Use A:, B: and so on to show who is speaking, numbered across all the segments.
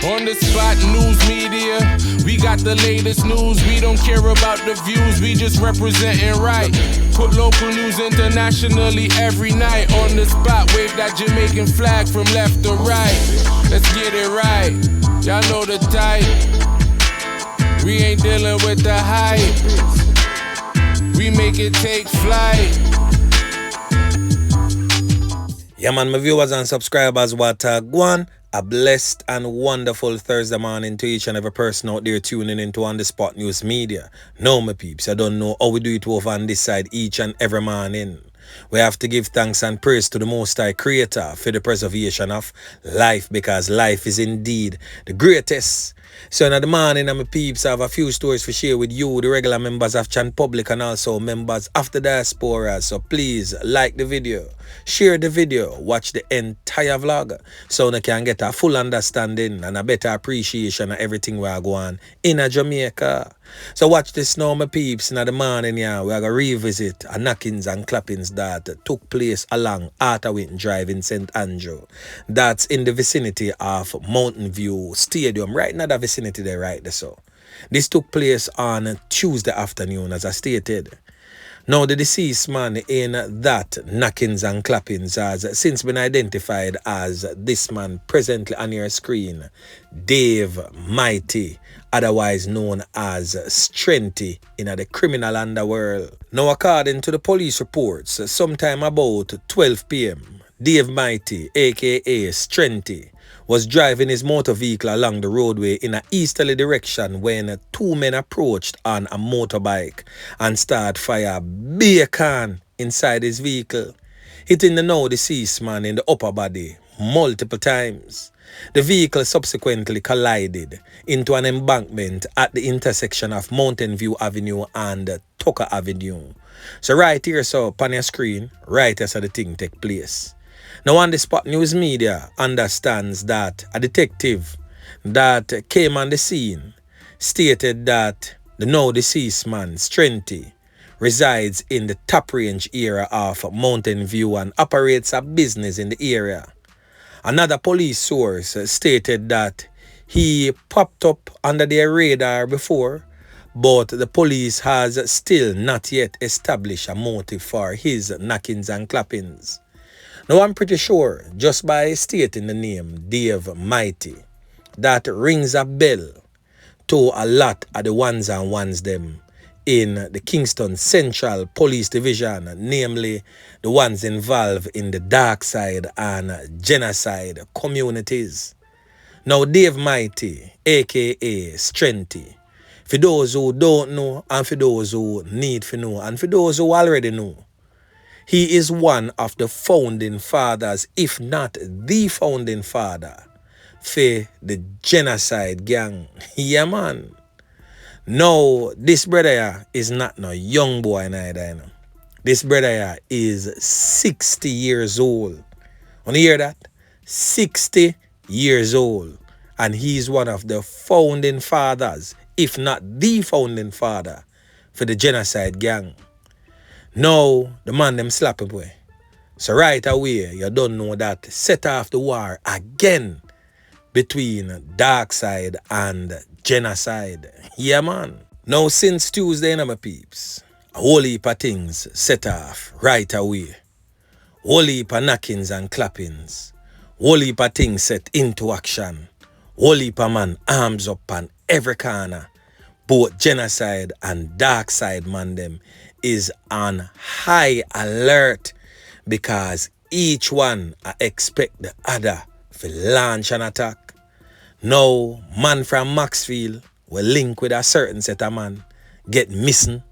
A: On the spot news media, we got the latest news. We don't care about the views, we just representing right. Put local news internationally every night. On the spot, wave that Jamaican flag from left to right. Let's get it right, y'all know the type. We ain't dealing with the hype, we make it take flight.
B: Yeah man, my viewers and subscribers, what go on? A blessed and wonderful Thursday morning to each and every person out there tuning into On The Spot News Media. Now my peeps, I don't know how we do it over on this side each and every morning. We have to give thanks and praise to the Most High Creator for the preservation of life, because life is indeed the greatest. So in the morning, my peeps, I have a few stories to share with you, the regular members of Chan Public and also members of the diaspora. So please like the video, share the video, watch the entire vlog so you can get a full understanding and a better appreciation of everything we are going in Jamaica. So watch this now, my peeps. In the morning, yeah, we are going to revisit a knockings and clappings that took place along Arthurwin Drive in St. Andrew. That's in the vicinity of Mountain View Stadium, right in the vicinity there, right there. So this took place on Tuesday afternoon, as I stated. Now, the deceased man in that knockings and clappings has since been identified as this man presently on your screen, Dave Mighty, otherwise known as Strengthy in the criminal underworld. Now, according to the police reports, sometime about 12 p.m., Dave Mighty, aka Strengthy, was driving his motor vehicle along the roadway in an easterly direction when two men approached on a motorbike and started fire bacon inside his vehicle, hitting the now deceased man in the upper body multiple times. The vehicle subsequently collided into an embankment at the intersection of Mountain View Avenue and Tucker Avenue. So right here, so on your screen, right as the thing take place. Now, On The Spot News Media understands that a detective that came on the scene stated that the now deceased man, Strengthy, resides in the top range area of Mountain View and operates a business in the area. Another police source stated that he popped up under their radar before, but the police has still not yet established a motive for his knockings and clappings. Now, I'm pretty sure, just by stating the name Dave Mighty, that rings a bell to a lot of the ones and ones them in the Kingston Central Police Division, namely the ones involved in the Darcsyde and Genasyde communities. Now, Dave Mighty, aka Strengthy, for those who don't know and for those who need to know and for those who already know, he is one of the founding fathers, if not the founding father, for the Genasyde gang. Yeah, man. No, this brother here is not no young boy neither, you know. This brother here is 60 years old. Want to hear that? 60 years old. And he's one of the founding fathers, if not the founding father, for the Genasyde gang. Now, the man them slap a boy. So right away, you don't know that set off the war again between Darcsyde and Genasyde. Yeah, man. Now, since Tuesday, my peeps, a whole heap of things set off right away. Whole heap of knockings and clappings. Whole heap of things set into action. Whole heap of man arms up on every corner. Both Genasyde and Darcsyde man them is on high alert because each one expect the other to launch an attack. Now, man from Maxfield will link with a certain set of man, get missing.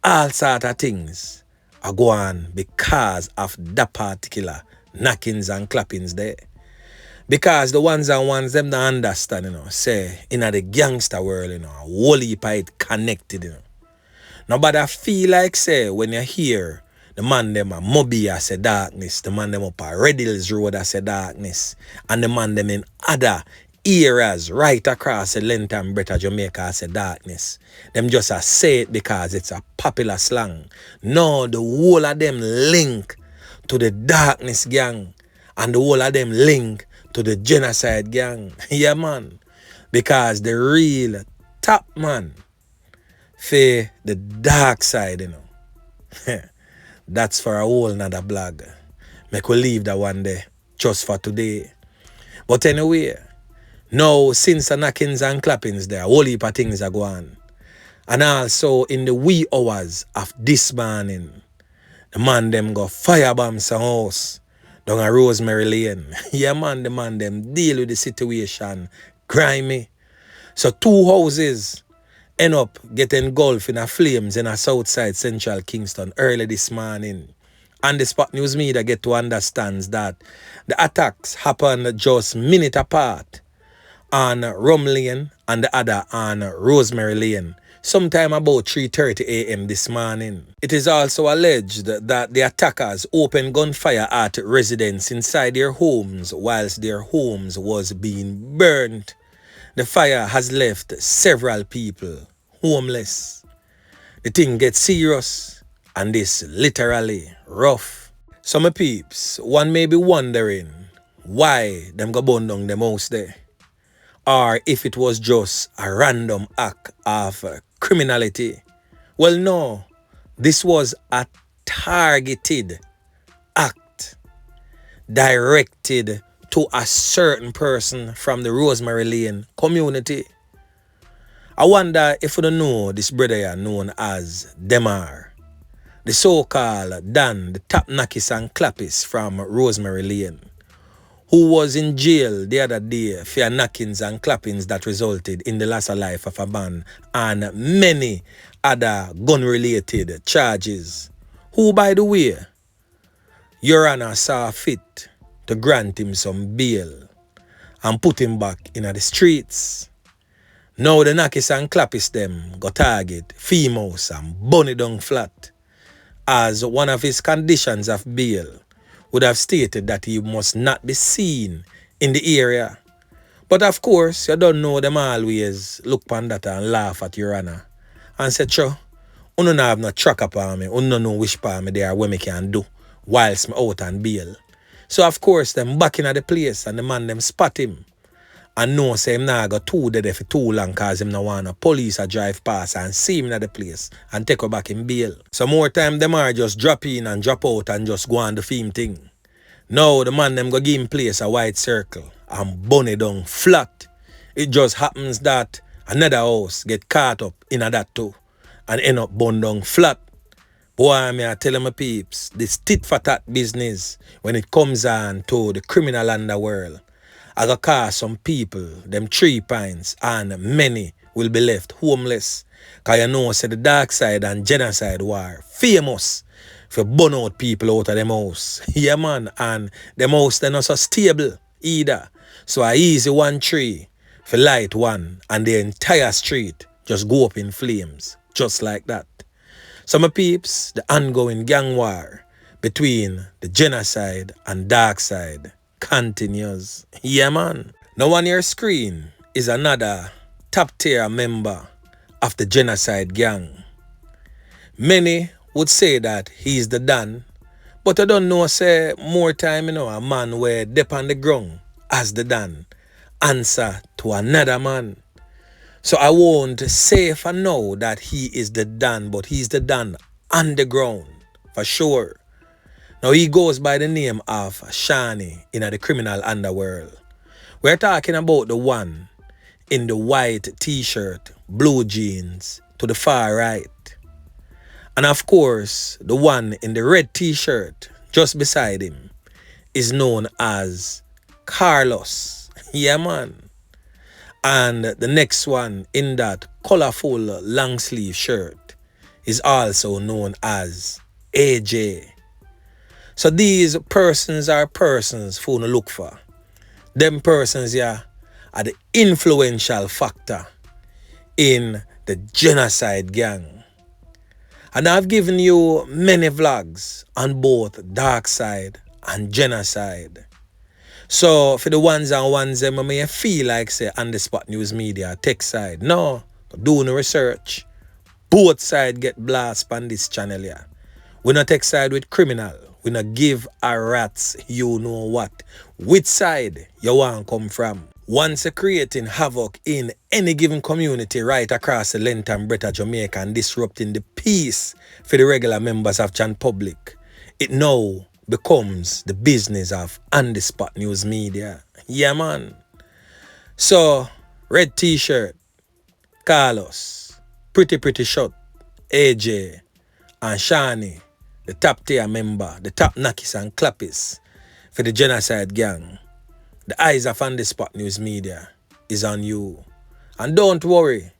B: All sort of things are going on because of that particular knockings and clappings there. Because the ones and ones them don't understand, you know, say, in the gangster world, you know, a whole heap of it connected, you know. Nobody feel like, say, when you hear the man them a Moby as a darkness, the man them up a Red Hills Road as a darkness, and the man them in other areas right across the length and breadth of Jamaica as a darkness. Them just a say it because it's a popular slang. No, the whole of them link to the darkness gang, and the whole of them link to the Genasyde gang. Yeah, man. Because the real top man for the Darcsyde, you know. That's for a whole nother blog. Make we leave that one there just for today. But anyway, now since the knockings and clappings there, a whole heap of things are going. And also in the wee hours of this morning, the man them go firebomb some house down a Rosemary Lane. Yeah, man, the man them deal with the situation grimy. So 2 houses end up getting engulfed in a flames in a Southside Central Kingston early this morning. And the Spot News media get to understand that the attacks happened just minute apart on Rum Lane and the other on Rosemary Lane, sometime about 3:30 a.m. this morning. It is also alleged that the attackers opened gunfire at residents inside their homes whilst their homes was being burned. The fire has left several people homeless. The thing gets serious and this literally rough. Some peeps, one may be wondering why them go burn down them house there. Or if it was just a random act of criminality. Well, no, this was a targeted act directed to a certain person from the Rosemary Lane community. I wonder if you don't know this brother here known as Demar, the so-called Dan, the top knockers and clappers from Rosemary Lane, who was in jail the other day for knockings and clappings that resulted in the loss of life of a man and many other gun-related charges, who, by the way, Your Honor saw fit to grant him some bail and put him back in the streets. Now the knockers and clappers them go target females and burn it down flat, as one of his conditions of bail would have stated that he must not be seen in the area. But of course, you don't know them always look upon that and laugh at Your Honor and say, "Sure, you don't have no track upon me, you don't know which part of me there what me can do whilst me out on bail." So of course, them back in at the place and the man them spot him and know say him nah go too dead for too long cause him no want no police a drive past and see him at the place and take her back in bail. So more time them are just drop in and drop out and just go on the film thing. Now the man them go give him place a white circle and burn it down flat. It just happens that another house get caught up in that too and end up burned down flat. Boy, me I tell my peeps, this tit for tat business when it comes on to the criminal underworld, I got cause some people, them 3 pints, and many will be left homeless. Cause you know, say the Darcsyde and Genasyde war famous for burn out people out of them house. Yeah, man, and them house they're not so stable either. So a easy 1 tree for light one, and the entire street just go up in flames, just like that. So my peeps, the ongoing gang war between the Genasyde and Darcsyde continues. Yeah, man. Now on your screen is another top tier member of the Genasyde gang. Many would say that he's the Dan, but I don't know, say more time, a man where dip on the ground as the Dan answer to another man. So I won't say for now that he is the Dan, but he's the Dan on the ground for sure. Now he goes by the name of Shani in the criminal underworld. We're talking about the one in the white t-shirt, blue jeans to the far right. And of course, the one in the red t-shirt just beside him is known as Carlos. Yeah, man. And the next one in that colorful long sleeve shirt is also known as AJ. So these persons are persons for to look for. Them persons yeah are the influential factor in the Genasyde gang. And I've given you many vlogs on both Darcsyde and Genasyde. So for the ones them I may feel like say on the Spot News Media tech side. No, do no research. Both sides get blast on this channel here. We not take side with criminal. We not give a rat's you know what. Which side you want come from. Once you're creating havoc in any given community right across the length and breadth of Jamaica and disrupting the peace for the regular members of Jan Public, it now becomes the business of On The Spot News Media. Yeah, man. So, red t-shirt, Carlos, pretty shot, AJ, and Shani, the top tier member, the top knackies and clappies for the Genasyde gang. The eyes of On The Spot News Media is on you. And don't worry,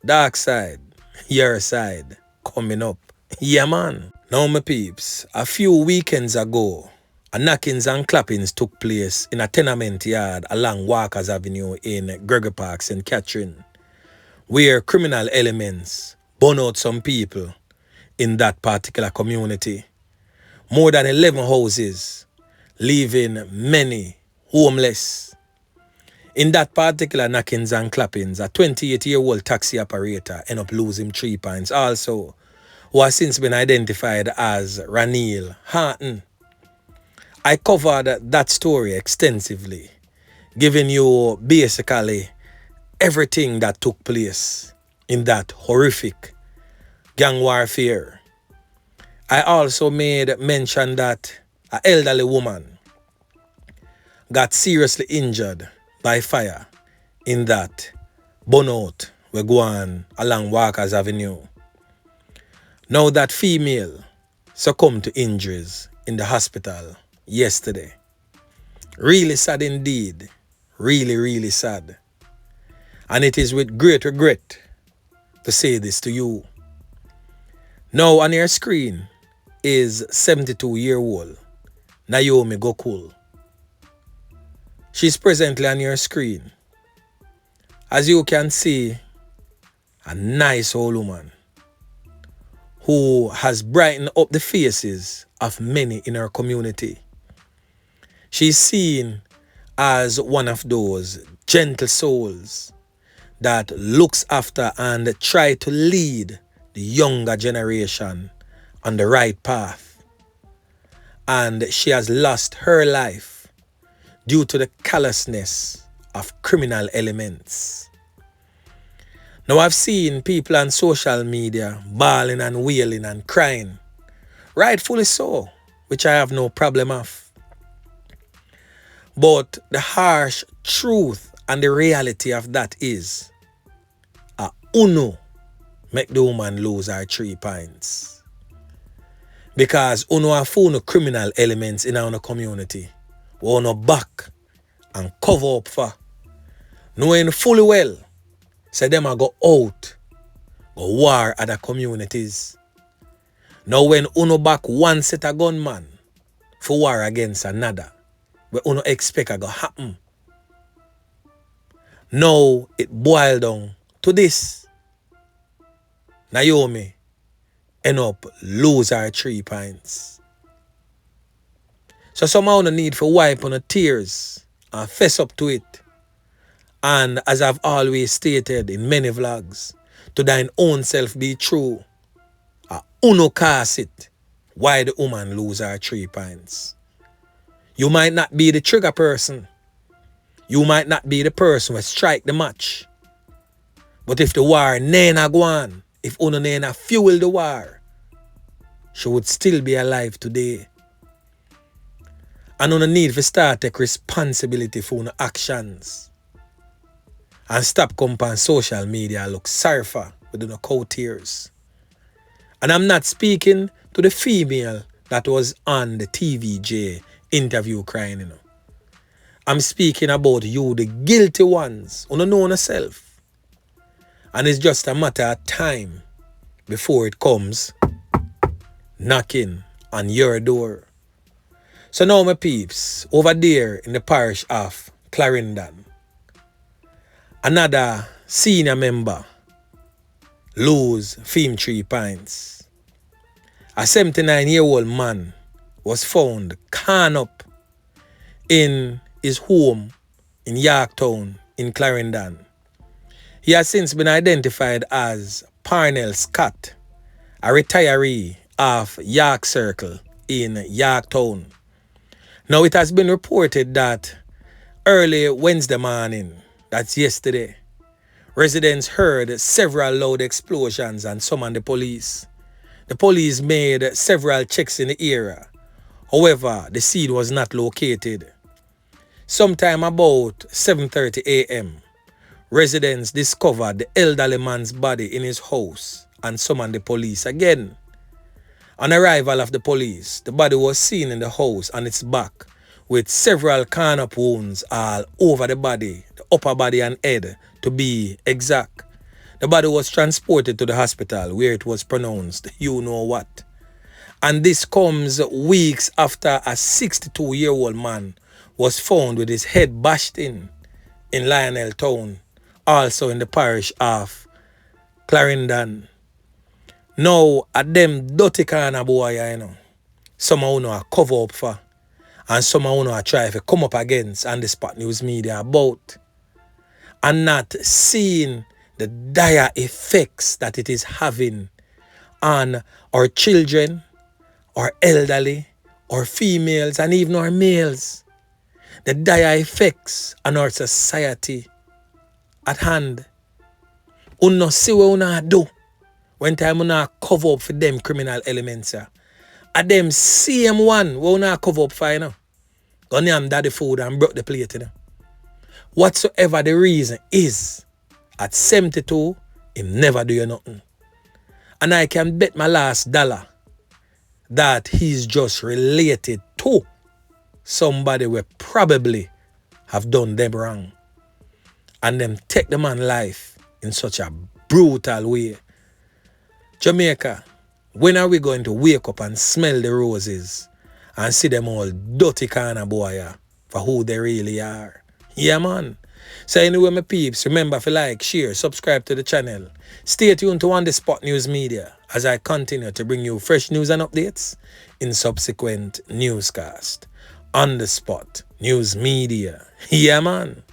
B: Darcsyde, your side, coming up. Yeah, man. Now, my peeps, a few weekends ago, a knockings and clappings took place in a tenement yard along Walker's Avenue in Gregory Park, St. Catherine, where criminal elements burn out some people in that particular community. More than 11 houses, leaving many homeless. In that particular knockings and clappings, a 28-year-old taxi operator ended up losing 3 points also, who has since been identified as Ranil Harton. I covered that story extensively, giving you basically everything that took place in that horrific gang warfare. I also made mention that an elderly woman got seriously injured by fire in that burnout we go on along Walker's Avenue. Now that female succumbed to injuries in the hospital yesterday. Really sad indeed. Really sad. And it is with great regret to say this to you. Now on your screen is 72-year-old Naomi Gokul. She's presently on your screen. As you can see, a nice old woman who has brightened up the faces of many in her community. She's seen as one of those gentle souls that looks after and try to lead the younger generation on the right path. And she has lost her life due to the callousness of criminal elements. Now I've seen people on social media bawling and wailing and crying, rightfully so, which I have no problem of. But the harsh truth and the reality of that is, Uno make the woman lose her 3 points. Because Uno have found criminal elements in our community. We Uno back and cover up for. Knowing fully well, say them a go out, go war other communities. Now when Uno back one set of gunman for war against another, we Uno expect a go happen. Now it boiled down to this. Naomi end up lose her 3 points. So somehow no need for wipe on the tears and fess up to it. And as I've always stated in many vlogs, to thine own self be true. Uno cast it why the woman lose her 3 points. You might not be the trigger person. You might not be the person who strike the match. But if the war nena go on, if Uno nena fuel the war, she would still be alive today. And Uno need to start take responsibility for Uno actions. And stop come on social media look sorry for with no cow tears. And I'm not speaking to the female that was on the TVJ interview crying, you know. I'm speaking about you, the guilty ones, who don't know yourself. And it's just a matter of time before it comes knocking on your door. So now my peeps, over there in the parish of Clarendon, another senior member lose 3 points. A 79-year-old man was found carned up in his home in Yorktown in Clarendon. He has since been identified as Parnell Scott, a retiree of York Circle in Yorktown. Now it has been reported that early Wednesday morning, that's yesterday, residents heard several loud explosions and summoned the police. The police made several checks in the area. However, the scene was not located. Sometime about 7:30 a.m., residents discovered the elderly man's body in his house and summoned the police again. On arrival of the police, the body was seen in the house on its back with several corner-up wounds all over the body, the upper body and head to be exact. The body was transported to the hospital where it was pronounced you know what. And this comes weeks after a 62-year-old man was found with his head bashed in Lionel Town, also in the parish of Clarendon. Now, at them dirty corner boy, you know, some of you are cover up for, and some of you are try to come up against and the spot news media about, and not seeing the dire effects that it is having on our children, our elderly, our females, and even our males. The dire effects on our society at hand. You no see what you do when time you cover up for them criminal elements. At them same one we you cover up for, you know. Gone yam daddy food and broke the plate, you know. Whatsoever the reason is, at 72, him never do you nothing. And I can bet my last dollar that he's just related to somebody will probably have done them wrong. And them take the man's life in such a brutal way. Jamaica, when are we going to wake up and smell the roses and see them all dirty kind of boy for who they really are? Yeah, man. So anyway, my peeps, remember to like, share, subscribe to the channel. Stay tuned to On The Spot News Media as I continue to bring you fresh news and updates in subsequent newscast. On The Spot News Media. Yeah, man.